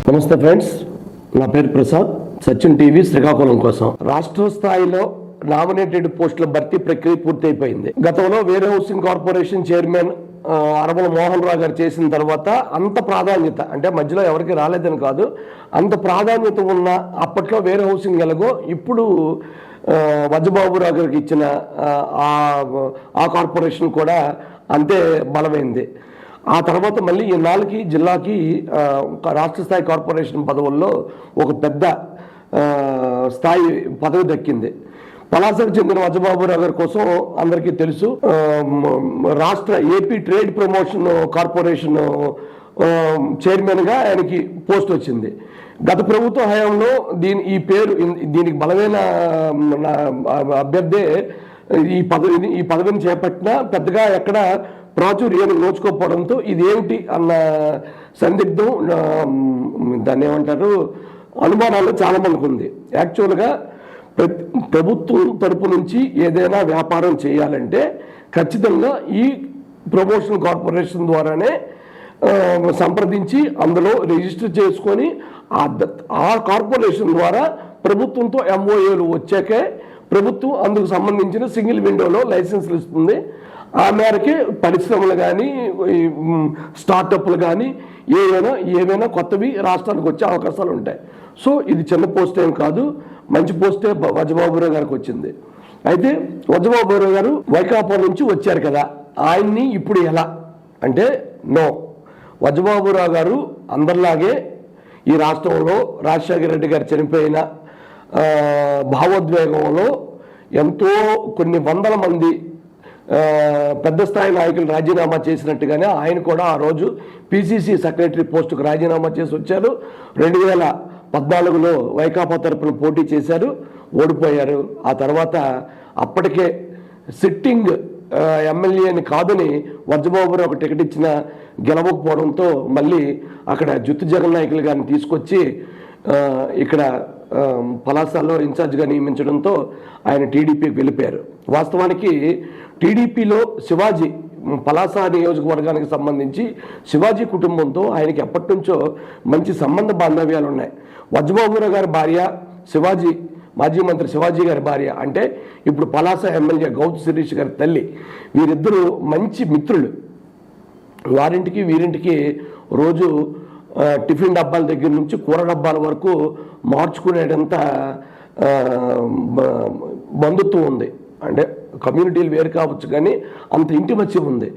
నమస్తే ఫ్రెండ్స్, నా పేరు ప్రసాద్. సచిన్ టీవీ శ్రీకాకుళం కోసం. రాష్ట్ర స్థాయిలో నామినేటెడ్ పోస్టుల భర్తీ ప్రక్రియ పూర్తయిపోయింది. గతంలో వేరే housing corporation chairman అరవల Mohan Rao గారు చేసిన తర్వాత అంత ప్రాధాన్యత, అంటే మధ్యలో ఎవరికి రాలేదని కాదు, అంత ప్రాధాన్యత ఉన్న అప్పట్లో వేరే హౌసింగ్ ఎలాగో ఇప్పుడు వజ్రబాబురావు గారికి ఇచ్చిన ఆ కార్పొరేషన్ కూడా అంతే బలమైంది. ఆ తర్వాత మళ్ళీ ఈ నాలుగు జిల్లాకి రాష్ట్ర స్థాయి కార్పొరేషన్ పదవుల్లో ఒక పెద్ద స్థాయి పదవి దక్కింది. పలాసకు చెందిన వజ్రబాబురావు గారి కోసం అందరికీ తెలుసు, రాష్ట్ర ఏపీ ట్రేడ్ ప్రమోషన్ కార్పొరేషన్ చైర్మన్గా ఆయనకి పోస్ట్ వచ్చింది. గత ప్రభుత్వ హయాంలో దీనికి బలమైన అభ్యర్థి ఈ పదవిని చేపట్టినా పెద్దగా ఎక్కడ ప్రాచుర్యాన్ని నోచుకోకపోవడంతో ఇదేమిటి అన్న సందిగ్ధం, దాన్ని ఏమంటారు, అనుమానాలు చాలా మందికి ఉంది. యాక్చువల్గా ప్రభుత్వం తరపు నుంచి ఏదైనా వ్యాపారం చేయాలంటే ఖచ్చితంగా ఈ ప్రమోషన్ కార్పొరేషన్ ద్వారానే సంప్రదించి అందులో రిజిస్టర్ చేసుకొని ఆ కార్పొరేషన్ ద్వారా ప్రభుత్వంతో ఎంఓఏలు వచ్చాకే ప్రభుత్వం అందుకు సంబంధించిన సింగిల్ విండోలో లైసెన్సులు ఇస్తుంది. ఆ మేరకే పరిశ్రమలు కానీ స్టార్టప్లు కానీ ఏవైనా కొత్తవి రాష్ట్రానికి వచ్చే అవకాశాలు ఉంటాయి. సో ఇది చిన్న పోస్ట్ ఏం కాదు, మంచి పోస్టే వజ్రబాబురావు గారికి వచ్చింది. అయితే వజ్రబాబురావు గారు వైకాపా నుంచి వచ్చారు కదా, ఆయన్ని ఇప్పుడు ఎలా అంటే వజ్రబాబురావు గారు అందరిలాగే ఈ రాష్ట్రంలో రాజశేఖర రెడ్డి గారు చనిపోయిన భావోద్వేగంలో ఎంతో కొన్ని వందల మంది పెద్ద స్థాయి నాయకులు రాజీనామా చేసినట్టుగానే ఆయన కూడా ఆ రోజు పిసిసి సెక్రటరీ పోస్టుకు రాజీనామా చేసి వచ్చారు. 2014లో వైకాపా తరపున పోటీ చేశారు, ఓడిపోయారు. ఆ తర్వాత అప్పటికే సిట్టింగ్ ఎమ్మెల్యేని కాదని వజ్రబాబురావు ఒక టికెట్ ఇచ్చిన గెలవకపోవడంతో మళ్ళీ అక్కడ జుత్తు జగన్ నాయకులు గారిని తీసుకొచ్చి ఇక్కడ పలాసలో ఇన్ఛార్జ్గా నియమించడంతో ఆయన టీడీపీకి వెళ్ళిపోయారు. వాస్తవానికి టీడీపీలో శివాజీ పలాస నియోజకవర్గానికి సంబంధించి శివాజీ కుటుంబంతో ఆయనకి ఎప్పటి నుంచో మంచి సంబంధ బాంధవ్యాలు ఉన్నాయి. వజ్రబాబురావు గారి భార్య శివాజీ, మాజీ మంత్రి శివాజీ గారి భార్య, అంటే ఇప్పుడు పలాస ఎమ్మెల్యే గౌతు శిరీష్ గారి తల్లి, వీరిద్దరూ మంచి మిత్రులు. వారింటికి వీరింటికి రోజు టిఫిన్ డబ్బాల దగ్గర నుంచి కూర డబ్బాల వరకు మార్చుకునేటంత బంధుత్వం ఉంది. అంటే కమ్యూనిటీలు వేరు కావచ్చు కానీ అంత ఇంటిమత్యం ఉంది.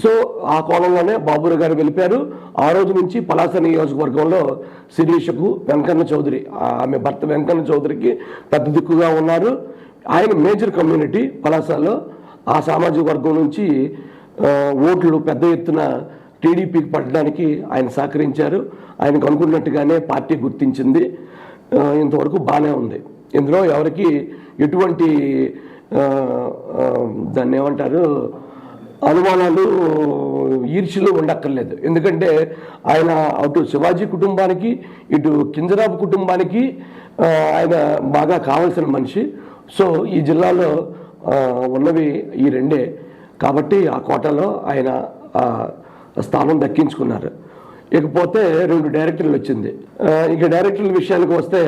సో ఆ కోణంలోనే బాబురావు గారు వెళ్ళిపోయారు. ఆ రోజు నుంచి పలాస నియోజకవర్గంలో శిరీషకు వెంకన్న చౌదరి, ఆమె భర్త వెంకన్న చౌదరికి పెద్ద దిక్కుగా ఉన్నారు. ఆయన మేజర్ కమ్యూనిటీ పలాసలో. ఆ సామాజిక వర్గం నుంచి ఓట్లు పెద్ద ఎత్తున టీడీపీకి పట్టడానికి ఆయన సహకరించారు. ఆయనకు అనుకున్నట్టుగానే పార్టీ గుర్తించింది. ఇంతవరకు బాగానే ఉంది. ఇందులో ఎవరికి ఎటువంటి దాన్ని ఏమంటారు అనుమానాలు, ఈర్ష్యలు ఉండక్కర్లేదు. ఎందుకంటే ఆయన అటు శివాజీ కుటుంబానికి ఇటు కింజరాపు కుటుంబానికి ఆయన బాగా కావాల్సిన మనిషి. సో ఈ జిల్లాలో ఉన్నవి ఈ రెండే కాబట్టి ఆ కోటలో ఆయన స్థానం దక్కించుకున్నారు. ఇకపోతే 2 డైరెక్టర్లు వచ్చింది. ఇక డైరెక్టర్ల విషయానికి వస్తే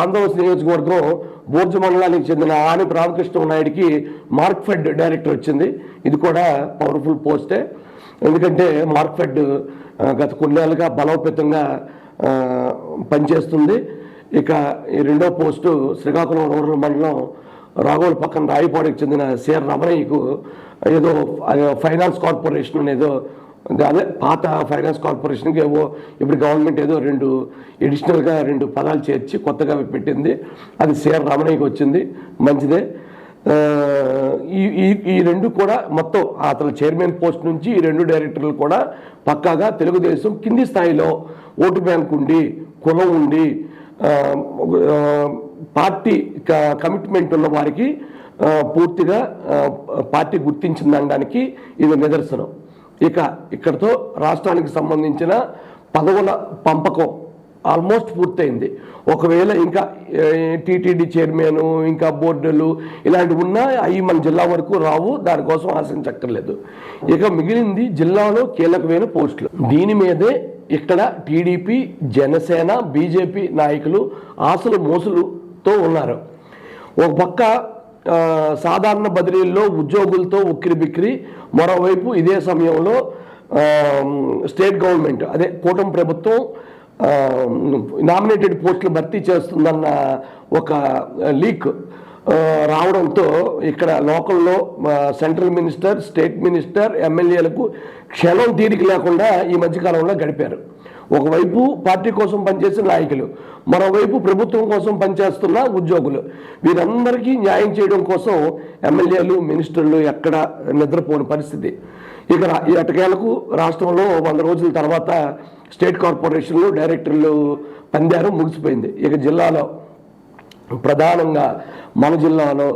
ఆంధ్రప్రదేశ్ నియోజకవర్గం బోర్జ మండలానికి చెందిన ఆనపు రామకృష్ణ నాయుడికి మార్క్ఫెడ్ డైరెక్టర్ వచ్చింది. ఇది కూడా పవర్ఫుల్ పోస్టే. ఎందుకంటే మార్క్ఫెడ్ గత కొన్నేళ్ళుగా బలోపేతంగా పనిచేస్తుంది. ఇక ఈ రెండో పోస్టు శ్రీకాకుళం రూరల్ మండలం రాఘోల్ పక్కన రాయపాడికి చెందిన సిఆర్ రమణయ్యకు ఏదో ఫైనాన్స్ కార్పొరేషన్ అనేదో, అదే పాత ఫైనాన్స్ కార్పొరేషన్కి ఏవో ఇప్పుడు గవర్నమెంట్ ఏదో 2 ఎడిషనల్గా 2 పదాలు చేర్చి కొత్తగా పెట్టింది. అది సిఆర్ రమణయ్యకి వచ్చింది, మంచిదే. ఈ 2 కూడా మొత్తం అతను చైర్మన్ పోస్ట్ నుంచి ఈ 2 డైరెక్టర్లు కూడా పక్కాగా తెలుగుదేశం కింది స్థాయిలో ఓటు బ్యాంక్ ఉండి, కులం ఉండి, పార్టీ కమిట్మెంట్ ఉన్న వారికి పూర్తిగా పార్టీ గుర్తించిందనడానికి ఇది నిదర్శనం. ఇక ఇక్కడతో రాష్ట్రానికి సంబంధించిన పదవుల పంపకం ఆల్మోస్ట్ పూర్తయింది. ఒకవేళ ఇంకా టీటీడీ చైర్మన్, ఇంకా బోర్డులు ఇలాంటివి ఉన్నా అవి మన జిల్లా వరకు రావు, దానికోసం ఆశించక్కర్లేదు. ఇక మిగిలింది జిల్లాలో కీలకమైన పోస్టులు. దీని మీదే ఇక్కడ టీడీపీ, జనసేన, బీజేపీ నాయకులు ఆశలు మోసులుతో ఉన్నారు. ఒక పక్క సాధారణ బదిలీల్లో ఉద్యోగులతో ఉక్కిరి బిక్కిరి, మరోవైపు ఇదే సమయంలో స్టేట్ గవర్నమెంట్ అదే కూటమి ప్రభుత్వం నామినేటెడ్ పోస్టులు భర్తీ చేస్తుందన్న ఒక లీక్ రావడంతో ఇక్కడ లోకల్లో సెంట్రల్ మినిస్టర్, స్టేట్ మినిస్టర్, ఎమ్మెల్యేలకు క్షణం తీరిక లేకుండా ఈ మధ్యకాలంలో గడిపారు. ఒకవైపు పార్టీ కోసం పనిచేసిన నాయకులు, మరోవైపు ప్రభుత్వం కోసం పనిచేస్తున్న ఉద్యోగులు, వీరందరికీ న్యాయం చేయడం కోసం ఎమ్మెల్యేలు, మినిస్టర్లు ఎక్కడ నిద్రపోని పరిస్థితి. ఇక ఈ ఎటకేలకు రాష్ట్రంలో 100 రోజుల తర్వాత స్టేట్ కార్పొరేషన్లు, డైరెక్టర్లు పందారు ముగిసిపోయింది. ఇక జిల్లాలో ప్రధానంగా మన జిల్లాలో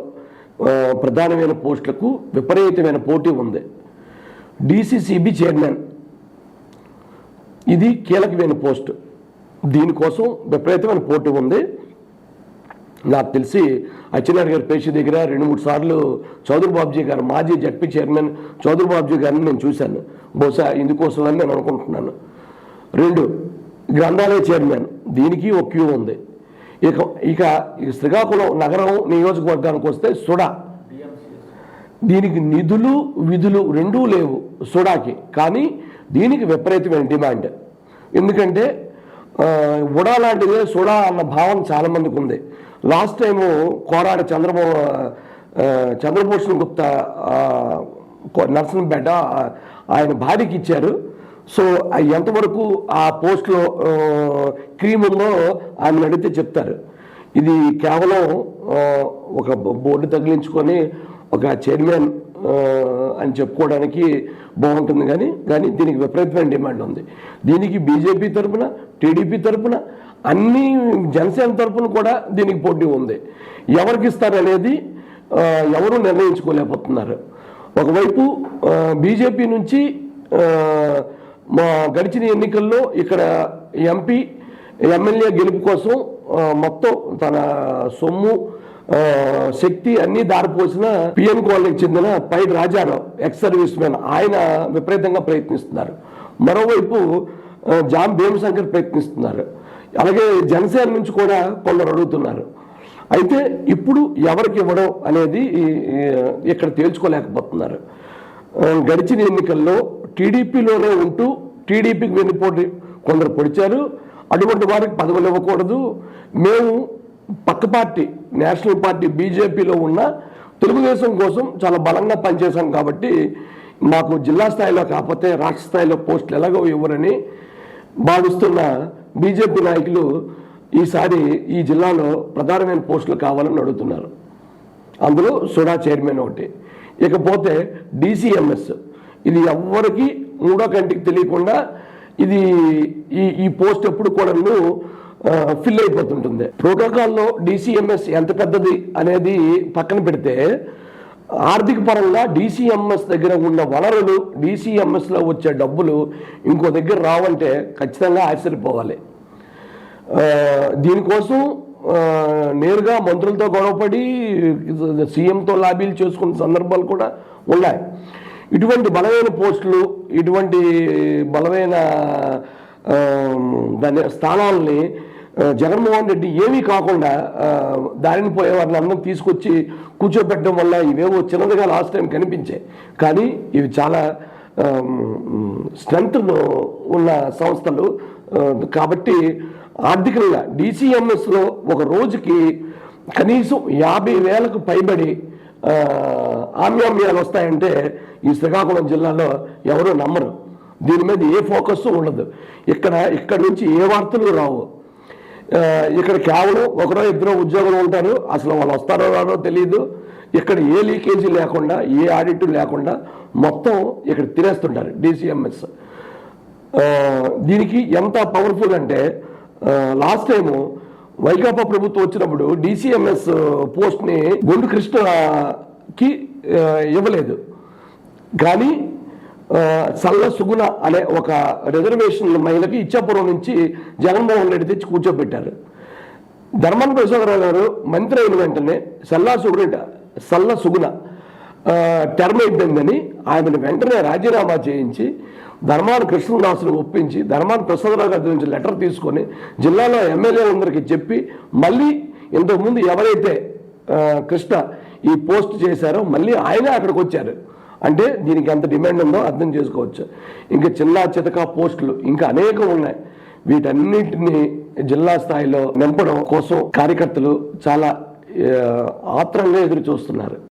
ప్రధానమైన పోస్టులకు విపరీతమైన పోటీ ఉంది. డీసీసీబీ చైర్మన్ ఇది కీలకమైన పోస్టు, దీనికోసం విపరీతమైన పోటీ ఉంది. నాకు తెలిసి అచ్చెన్నాయుడు గారి పేషి దగ్గర 2-3 సార్లు చౌదరి బాబుజీ గారు, మాజీ జడ్పీ చైర్మన్ చౌదరి బాబుజీ గారిని నేను చూశాను. బహుశా ఇందుకోసమని నేను అనుకుంటున్నాను. 2 గ్రంథాలయ చైర్మన్, దీనికి ఒక క్యూ ఉంది. ఇక శ్రీకాకుళం నగరం నియోజకవర్గానికి వస్తే సుడా, దీనికి నిధులు విధులు రెండూ లేవు సుడాకి, కానీ దీనికి విపరీతమైన డిమాండ్. ఎందుకంటే ఉడా లాంటిదే సుడా అన్న భావన చాలామందికి ఉంది. లాస్ట్ టైము కోరాడ చంద్రభూషణ్ గుప్తా నర్సంపేట ఆయన భార్యకి ఇచ్చారు. సో ఎంతవరకు ఆ పోస్ట్లో క్రీమ్ ఉందో ఆయన అడిగితే చెప్తారు. ఇది కేవలం ఒక బోర్డు తగిలించుకొని ఒక చైర్మన్ అని చెప్పుకోవడానికి బాగుంటుంది, కానీ దీనికి విపరీతమైన డిమాండ్ ఉంది. దీనికి బీజేపీ తరఫున, టీడీపీ తరఫున, అన్ని జనసేన తరఫున కూడా దీనికి పోటీ ఉంది. ఎవరికి ఇస్తారనేది ఎవరు నిర్ణయించుకోలేకపోతున్నారు. ఒకవైపు బీజేపీ నుంచి మా గడిచిన ఎన్నికల్లో ఇక్కడ ఎంపీ, ఎమ్మెల్యే గెలుపు కోసం మొత్తం తన సొమ్ము, శక్తి అన్నీ దారిపోసిన పిఎన్ కాలనీకి చెందిన పైడి రాజారావు, ఎక్స్ సర్వీస్ మ్యాన్, ఆయన విపరీతంగా ప్రయత్నిస్తున్నారు. మరోవైపు జామ్ భీమశంకర్ ప్రయత్నిస్తున్నారు. అలాగే జనసేన నుంచి కూడా కొందరు అడుగుతున్నారు. అయితే ఇప్పుడు ఎవరికి ఇవ్వడం అనేది ఇక్కడ తేల్చుకోలేకపోతున్నారు. గడిచిన ఎన్నికల్లో టీడీపీలోనే ఉంటూ టీడీపీకి వెన్నుపోటు కొందరు పొడిచారు. అటువంటి వారికి పదవులు ఇవ్వకూడదు, మేము పక్క పార్టీ నేషనల్ పార్టీ బీజేపీలో ఉన్న తెలుగుదేశం కోసం చాలా బలంగా పనిచేశాం కాబట్టి మాకు జిల్లా స్థాయిలో కాకపోతే రాష్ట్ర స్థాయిలో పోస్టులు ఎలాగో ఇవ్వరని భావిస్తున్న బీజేపీ నాయకులు ఈసారి ఈ జిల్లాలో ప్రధానమైన పోస్టులు కావాలని అడుగుతున్నారు. అందులో సుడా చైర్మన్ ఒకటి. ఇకపోతే డీసీఎంఎస్, ఇది ఎవ్వరికి మూడో కంటికి తెలియకుండా ఇది ఈ పోస్ట్ ఎప్పుడు కూడా ఫిల్ అయిపోతుంటుంది. ప్రోటోకాల్లో డీసీఎంఎస్ ఎంత పెద్దది అనేది పక్కన పెడితే ఆర్థిక పరంగా డీసీఎంఎస్ దగ్గర ఉన్న వనరులు, డీసీఎంఎస్లో వచ్చే డబ్బులు ఇంకో దగ్గర రావంటే ఖచ్చితంగా ఆశ్చర్యపోవాలి. దీనికోసం నేరుగా మంత్రులతో గొడవపడి సీఎంతో లాబీలు చేసుకున్న సందర్భాలు కూడా ఉన్నాయి. ఇటువంటి బలమైన పోస్టులు, ఇటువంటి బలమైన దాని స్థానాలని జగన్మోహన్ రెడ్డి ఏమీ కాకుండా దారిని పోయే వారిని అందరం తీసుకొచ్చి కూర్చోబెట్టడం వల్ల ఇవేవో చిన్నదిగా లాస్ట్ టైం కనిపించాయి, కానీ ఇవి చాలా స్ట్రెంత్ ఉన్న సంస్థలు. కాబట్టి ఆర్థికంగా డీసీఎంఎస్లో ఒక రోజుకి కనీసం 50,000కు పైబడి ఆమ్యామ్యాలు వస్తాయంటే ఈ శ్రీకాకుళం జిల్లాలో ఎవరూ నమ్మరు. దీని మీద ఏ ఫోకస్ ఉండదు. ఇక్కడ నుంచి ఏ వార్తలు రావు. ఇక్కడ కేవలం 1-2 ఉద్యోగులు ఉంటారు, అసలు వాళ్ళు వస్తారో రారో తెలియదు. ఇక్కడ ఏ లీకేజీ లేకుండా, ఏ ఆడిట్ లేకుండా మొత్తం ఇక్కడ తినేస్తుంటారు డీసీఎంఎస్. దీనికి ఎంత పవర్ఫుల్ అంటే లాస్ట్ టైము వైకాపా ప్రభుత్వం వచ్చినప్పుడు డీసీఎంఎస్ పోస్ట్ని గొండు కృష్ణకి ఇవ్వలేదు, కానీ సల్ల సుగుణ అనే ఒక రిజర్వేషన్ మహిళకి ఇచ్చాపురం నుంచి జగన్మోహన్ రెడ్డి తెచ్చి కూర్చోబెట్టారు. ధర్మాన ప్రసాదరావు గారు మంత్రి అయిన వెంటనే సల్ల సుగుణ టర్మ్ అయిపోయిందని ఆమెను వెంటనే రాజీనామా చేయించి ధర్మాన కృష్ణదాసును ఒప్పించి ధర్మాన ప్రసాదరావు గారి నుంచి లెటర్ తీసుకొని జిల్లాలో ఎమ్మెల్యేలందరికీ చెప్పి మళ్ళీ ఇంతకుముందు ఎవరైతే కృష్ణ ఈ పోస్ట్ చేశారో మళ్ళీ ఆయనే అక్కడికి వచ్చారు. అంటే దీనికి ఎంత డిమాండ్ ఉందో అర్థం చేసుకోవచ్చు. ఇంకా చిన్న చితక పోస్టులు ఇంకా అనేకం ఉన్నాయి. వీటన్నిటిని జిల్లా స్థాయిలో నింపడం కోసం కార్యకర్తలు చాలా ఆత్రంగా ఎదురు చూస్తున్నారు.